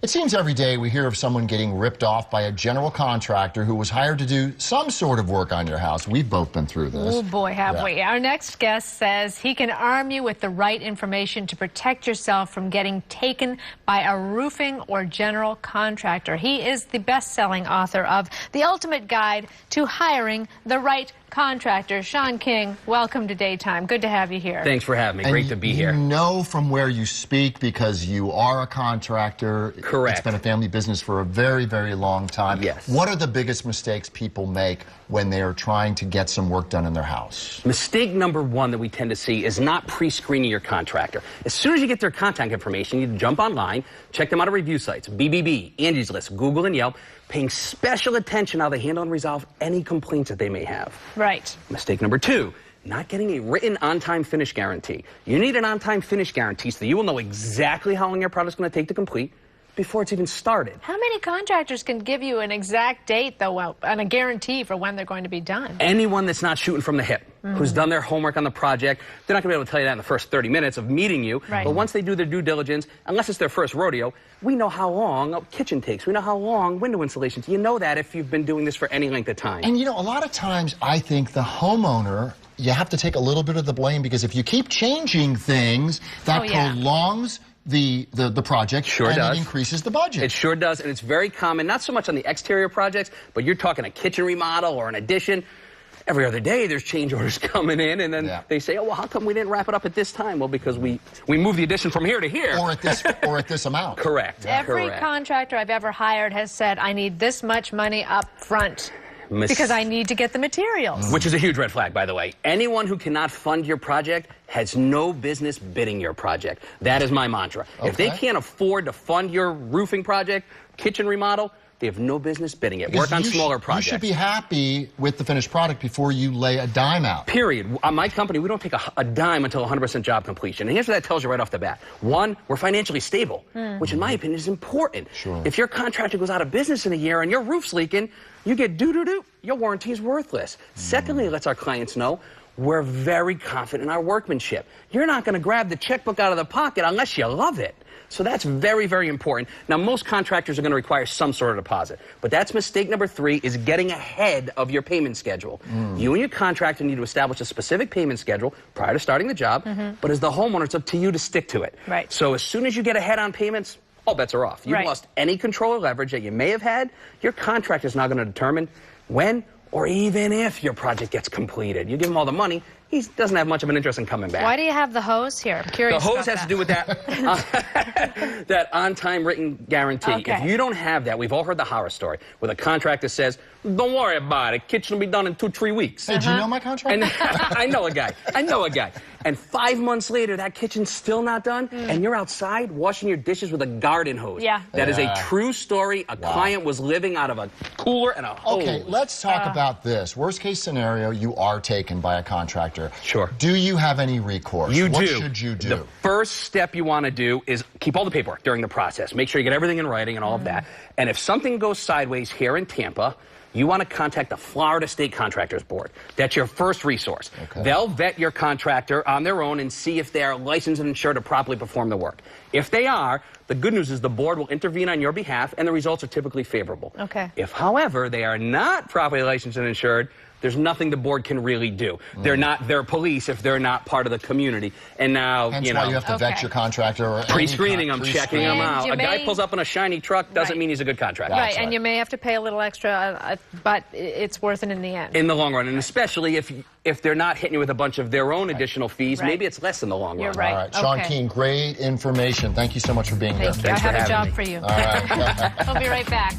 It seems every day we hear of someone getting ripped off by a general contractor who was hired to do some sort of work on your house. We've both been through this. Oh, boy, have we. Our next guest says he can arm you with the right information to protect yourself from getting taken by a roofing or general contractor. He is the best-selling author of The Ultimate Guide to Hiring the Right Contractor. Sean King, welcome to Daytime. Good to have you here. Thanks for having me. Great to be here. You know from where you speak because you are a contractor. Correct. It's been a family business for a very, very long time. Yes. What are the biggest mistakes people make when they are trying to get some work done in their house? Mistake number one that we tend to see is not pre-screening your contractor. As soon as you get their contact information, you jump online, check them out at review sites, BBB, Angie's List, Google, and Yelp, paying special attention how they handle and resolve any complaints that they may have. Right. Mistake number two, not getting a written on-time finish guarantee. You need an on-time finish guarantee so that you will know exactly how long your project's going to take to complete before it's even started. How many contractors can give you an exact date, though, and a guarantee for when they're going to be done? Anyone that's not shooting from the hip, who's done their homework on the project, they're not going to be able to tell you that in the first 30 minutes of meeting you. Right. But once they do their due diligence, unless it's their first rodeo, we know how long a kitchen takes. We know how long window installations. You know that if you've been doing this for any length of time. And, you know, a lot of times I think the homeowner, you have to take a little bit of the blame because if you keep changing things, that prolongs the project. Sure does. It increases the budget. It sure does, and it's very common, not so much on the exterior projects, but you're talking a kitchen remodel or an addition. Every other day there's change orders coming in, and then they say, oh, well, how come we didn't wrap it up at this time? Well, because we moved the addition from here to here. Or at this amount. Correct. Every contractor I've ever hired has said, I need this much money up front. Because I need to get the materials. Which is a huge red flag, by the way. Anyone who cannot fund your project has no business bidding your project. That is my mantra. If they can't afford to fund your roofing project, kitchen remodel, they have no business bidding it. Work on smaller projects. You should be happy with the finished product before you lay a dime out. Period. On my company, we don't take a dime until 100% job completion. And here's what that tells you right off the bat. One, we're financially stable, which in my opinion is important. Sure. If your contractor goes out of business in a year and your roof's leaking, you get doo-doo-doo, your warranty is worthless. Secondly, it lets our clients know we're very confident in our workmanship. You're not going to grab the checkbook out of the pocket unless you love it. So that's very, very important. Now, most contractors are going to require some sort of deposit. But that's mistake number three, is getting ahead of your payment schedule. You and your contractor need to establish a specific payment schedule prior to starting the job. But as the homeowner, it's up to you to stick to it. Right. So as soon as you get ahead on payments, all bets are off. You've lost any control or leverage that you may have had. Your contractor is now going to determine when or even if your project gets completed. You give him all the money, he doesn't have much of an interest in coming back. Why do you have the hose here? I'm curious. The hose has to do with that, that on-time written guarantee. Okay. If you don't have that, we've all heard the horror story where the contractor says, don't worry about it, kitchen will be done in 2-3 weeks. Hey, do you know my contractor? And I know a guy. And 5 months later, that kitchen's still not done, and you're outside washing your dishes with a garden hose. That is a true story. A client was living out of a cooler and a hose. Okay, let's talk about this. Worst case scenario, you are taken by a contractor. Sure. Do you have any recourse? You do. What should you do? The first step you want to do is keep all the paperwork during the process. Make sure you get everything in writing and all of that. And if something goes sideways here in Tampa, you want to contact the Florida State Contractors Board. That's your first resource. Okay. They'll vet your contractor on their own and see if they are licensed and insured to properly perform the work. If they are, the good news is the board will intervene on your behalf, and the results are typically favorable. Okay. If, however, they are not properly licensed and insured, there's nothing the board can really do. They're not their police if they're not part of the community. And now, Hence why you have to vet your contractor. Or pre-screening them, checking them out. A guy pulls up in a shiny truck doesn't mean he's a good contractor. Right, and you may have to pay a little extra, but it's worth it in the end. In the long run, and especially if they're not hitting you with a bunch of their own additional fees, maybe it's less in the long run. You're right. All right, Sean King, great information. Thank you so much for being here. Thank you. I have a job for you. All right. We'll be right back.